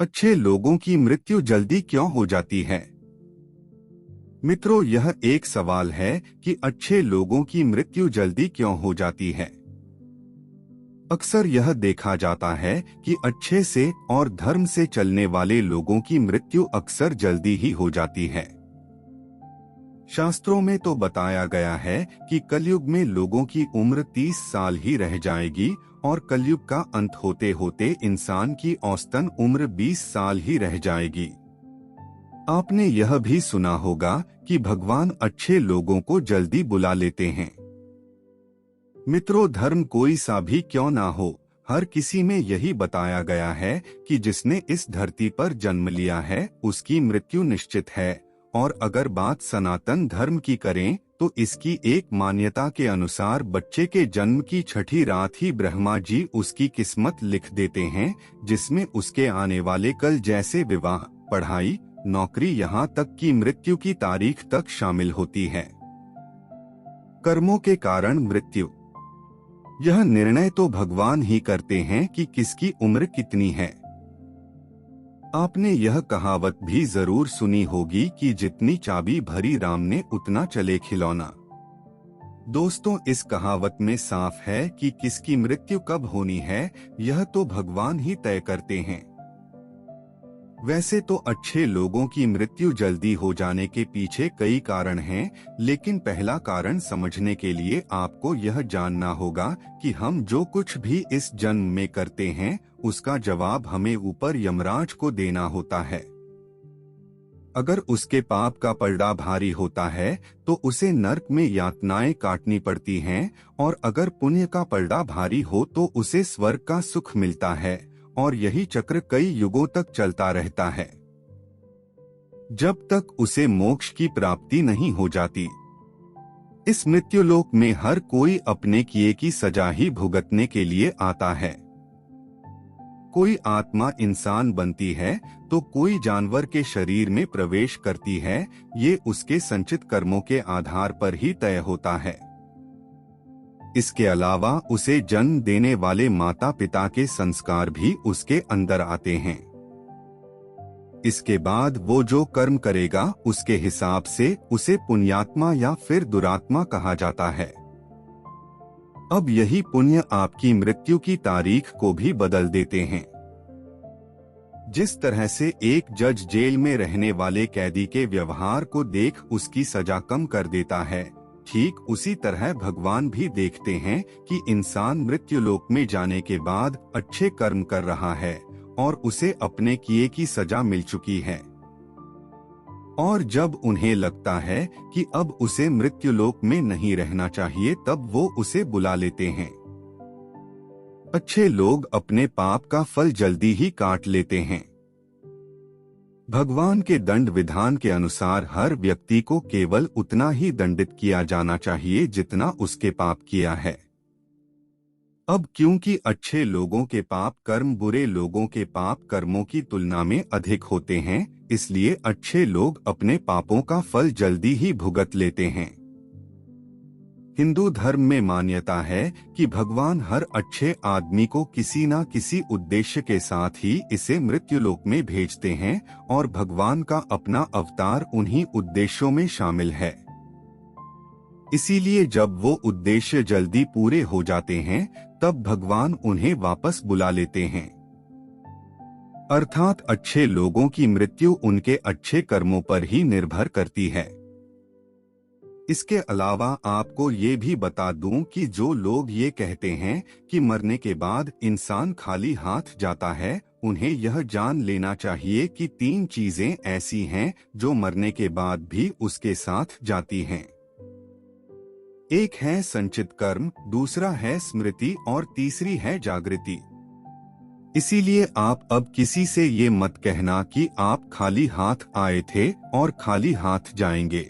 अच्छे लोगों की मृत्यु जल्दी क्यों हो जाती है? मित्रों, यह एक सवाल है कि अच्छे लोगों की मृत्यु जल्दी क्यों हो जाती है। अक्सर यह देखा जाता है कि अच्छे से और धर्म से चलने वाले लोगों की मृत्यु अक्सर जल्दी ही हो जाती है। शास्त्रों में तो बताया गया है कि कलयुग में लोगों की उम्र 30 साल ही रह जाएगी और कलयुग का अंत होते होते इंसान की औसतन उम्र 20 साल ही रह जाएगी। आपने यह भी सुना होगा कि भगवान अच्छे लोगों को जल्दी बुला लेते हैं। मित्रों, धर्म कोई सा भी क्यों ना हो, हर किसी में यही बताया गया है कि जिसने इस धरती पर जन्म लिया है उसकी मृत्यु निश्चित है। और अगर बात सनातन धर्म की करें तो इसकी एक मान्यता के अनुसार बच्चे के जन्म की छठी रात ही ब्रह्मा जी उसकी किस्मत लिख देते हैं, जिसमें उसके आने वाले कल जैसे विवाह, पढ़ाई, नौकरी, यहाँ तक कि मृत्यु की तारीख तक शामिल होती है। कर्मों के कारण मृत्यु, यह निर्णय तो भगवान ही करते हैं कि किसकी उम्र कितनी है। आपने यह कहावत भी जरूर सुनी होगी कि जितनी चाबी भरी राम ने उतना चले खिलौना। दोस्तों, इस कहावत में साफ है कि किसकी मृत्यु कब होनी है यह तो भगवान ही तय करते हैं। वैसे तो अच्छे लोगों की मृत्यु जल्दी हो जाने के पीछे कई कारण हैं, लेकिन पहला कारण समझने के लिए आपको यह जानना होगा कि हम जो कुछ भी इस जन्म में करते हैं उसका जवाब हमें ऊपर यमराज को देना होता है। अगर उसके पाप का पलड़ा भारी होता है तो उसे नरक में यातनाएं काटनी पड़ती हैं, और अगर पुण्य का पलड़ा भारी हो तो उसे स्वर्ग का सुख मिलता है। और यही चक्र कई युगों तक चलता रहता है, जब तक उसे मोक्ष की प्राप्ति नहीं हो जाती। इस मृत्युलोक में हर कोई अपने किए की सजा ही भुगतने के लिए आता है। कोई आत्मा इंसान बनती है तो कोई जानवर के शरीर में प्रवेश करती है, ये उसके संचित कर्मों के आधार पर ही तय होता है। इसके अलावा उसे जन्म देने वाले माता पिता के संस्कार भी उसके अंदर आते हैं। इसके बाद वो जो कर्म करेगा उसके हिसाब से उसे पुण्यात्मा या फिर दुरात्मा कहा जाता है। अब यही पुण्य आपकी मृत्यु की तारीख को भी बदल देते हैं। जिस तरह से एक जज जेल में रहने वाले कैदी के व्यवहार को देख उसकी सजा कम कर देता है, ठीक उसी तरह भगवान भी देखते हैं कि इंसान मृत्युलोक में जाने के बाद अच्छे कर्म कर रहा है और उसे अपने किए की सजा मिल चुकी है। और जब उन्हें लगता है कि अब उसे मृत्युलोक में नहीं रहना चाहिए, तब वो उसे बुला लेते हैं। अच्छे लोग अपने पाप का फल जल्दी ही काट लेते हैं। भगवान के दंड विधान के अनुसार हर व्यक्ति को केवल उतना ही दंडित किया जाना चाहिए जितना उसके पाप किया है। अब क्योंकि अच्छे लोगों के पाप कर्म बुरे लोगों के पाप कर्मों की तुलना में अधिक होते हैं, इसलिए अच्छे लोग अपने पापों का फल जल्दी ही भुगत लेते हैं। हिंदू धर्म में मान्यता है कि भगवान हर अच्छे आदमी को किसी न किसी उद्देश्य के साथ ही इसे मृत्युलोक में भेजते हैं, और भगवान का अपना अवतार उन्हीं उद्देश्यों में शामिल है। इसीलिए जब वो उद्देश्य जल्दी पूरे हो जाते हैं तब भगवान उन्हें वापस बुला लेते हैं। अर्थात अच्छे लोगों की मृत्यु उनके अच्छे कर्मों पर ही निर्भर करती है। इसके अलावा आपको ये भी बता दूं कि जो लोग ये कहते हैं कि मरने के बाद इंसान खाली हाथ जाता है, उन्हें यह जान लेना चाहिए कि 3 चीजें ऐसी हैं जो मरने के बाद भी उसके साथ जाती हैं। एक है संचित कर्म, दूसरा है स्मृति और तीसरी है जागृति। इसीलिए आप अब किसी से ये मत कहना कि आप खाली हाथ आए थे और खाली हाथ जाएंगे।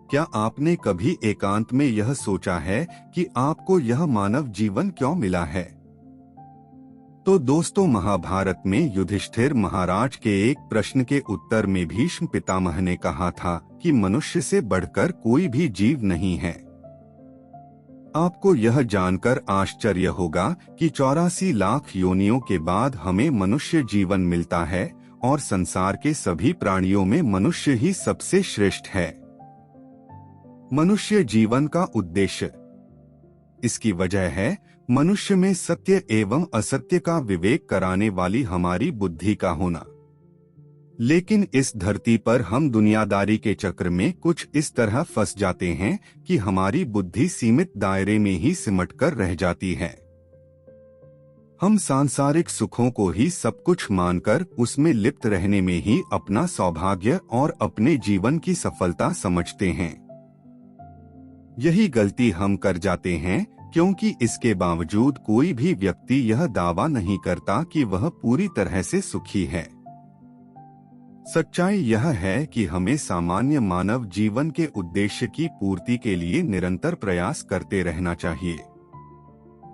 क्या आपने कभी एकांत में यह सोचा है कि आपको यह मानव जीवन क्यों मिला है? तो दोस्तों, महाभारत में युधिष्ठिर महाराज के एक प्रश्न के उत्तर में भीष्म पितामह ने कहा था कि मनुष्य से बढ़कर कोई भी जीव नहीं है। आपको यह जानकर आश्चर्य होगा कि 84 लाख योनियों के बाद हमें मनुष्य जीवन मिलता है और संसार के सभी प्राणियों में मनुष्य ही सबसे श्रेष्ठ है। मनुष्य जीवन का उद्देश्य। इसकी वजह है मनुष्य में सत्य एवं असत्य का विवेक कराने वाली हमारी बुद्धि का होना। लेकिन इस धरती पर हम दुनियादारी के चक्र में कुछ इस तरह फंस जाते हैं कि हमारी बुद्धि सीमित दायरे में ही सिमटकर रह जाती है। हम सांसारिक सुखों को ही सब कुछ मानकर उसमें लिप्त रहने में ही अपना सौभाग्य और अपने जीवन की सफलता समझते हैं। यही गलती हम कर जाते हैं, क्योंकि इसके बावजूद कोई भी व्यक्ति यह दावा नहीं करता कि वह पूरी तरह से सुखी है। सच्चाई यह है कि हमें सामान्य मानव जीवन के उद्देश्य की पूर्ति के लिए निरंतर प्रयास करते रहना चाहिए।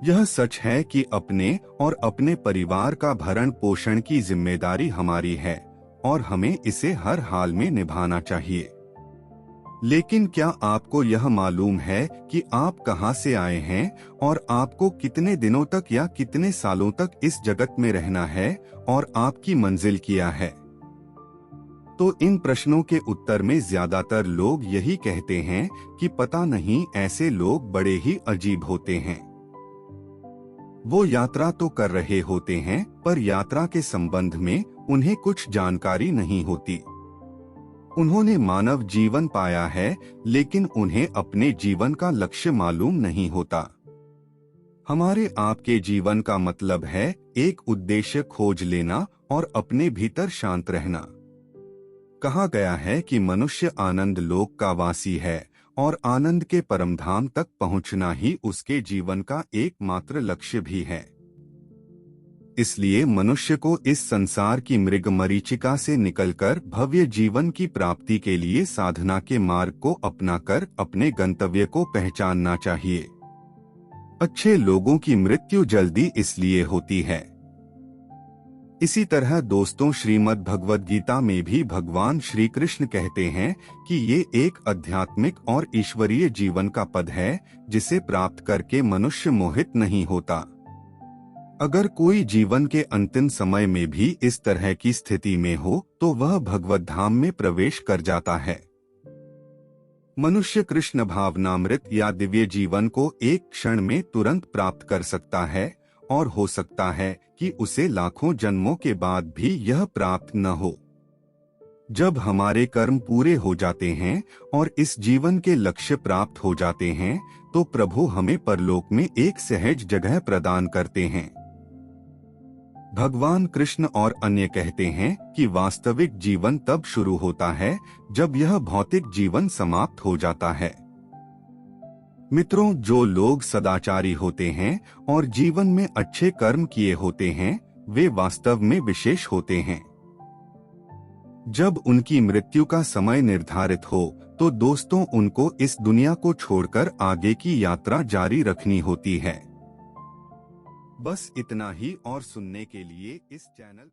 यह सच है कि अपने और अपने परिवार का भरण पोषण की जिम्मेदारी हमारी है और हमें इसे हर हाल में निभाना चाहिए। लेकिन क्या आपको यह मालूम है कि आप कहां से आए हैं और आपको कितने दिनों तक या कितने सालों तक इस जगत में रहना है और आपकी मंजिल क्या है? तो इन प्रश्नों के उत्तर में ज्यादातर लोग यही कहते हैं कि पता नहीं, ऐसे लोग बड़े ही अजीब होते हैं। वो यात्रा तो कर रहे होते हैं, पर यात्रा के संबंध में उन्हें कुछ जानकारी नहीं होती। उन्होंने मानव जीवन पाया है, लेकिन उन्हें अपने जीवन का लक्ष्य मालूम नहीं होता। हमारे आपके जीवन का मतलब है एक उद्देश्य खोज लेना और अपने भीतर शांत रहना। कहा गया है कि मनुष्य आनंद लोक का वासी है और आनंद के परमधाम तक पहुंचना ही उसके जीवन का एकमात्र लक्ष्य भी है। इसलिए मनुष्य को इस संसार की मृग मरीचिका से निकलकर भव्य जीवन की प्राप्ति के लिए साधना के मार्ग को अपनाकर अपने गंतव्य को पहचानना चाहिए। अच्छे लोगों की मृत्यु जल्दी इसलिए होती है। इसी तरह दोस्तों, श्रीमद् भगवद गीता में भी भगवान श्री कृष्ण कहते हैं कि ये एक आध्यात्मिक और ईश्वरीय जीवन का पद है, जिसे प्राप्त करके मनुष्य मोहित नहीं होता। अगर कोई जीवन के अंतिम समय में भी इस तरह की स्थिति में हो तो वह भगवद धाम में प्रवेश कर जाता है। मनुष्य कृष्ण भावनामृत या दिव्य जीवन को एक क्षण में तुरंत प्राप्त कर सकता है और हो सकता है कि उसे लाखों जन्मों के बाद भी यह प्राप्त न हो। जब हमारे कर्म पूरे हो जाते हैं और इस जीवन के लक्ष्य प्राप्त हो जाते हैं, तो प्रभु हमें परलोक में एक सहज जगह प्रदान करते हैं। भगवान कृष्ण और अन्य कहते हैं कि वास्तविक जीवन तब शुरू होता है जब यह भौतिक जीवन समाप्त हो जाता है। मित्रों, जो लोग सदाचारी होते हैं और जीवन में अच्छे कर्म किए होते हैं, वे वास्तव में विशेष होते हैं। जब उनकी मृत्यु का समय निर्धारित हो तो दोस्तों, उनको इस दुनिया को छोड़कर आगे की यात्रा जारी रखनी होती है। बस इतना ही, और सुनने के लिए इस चैनल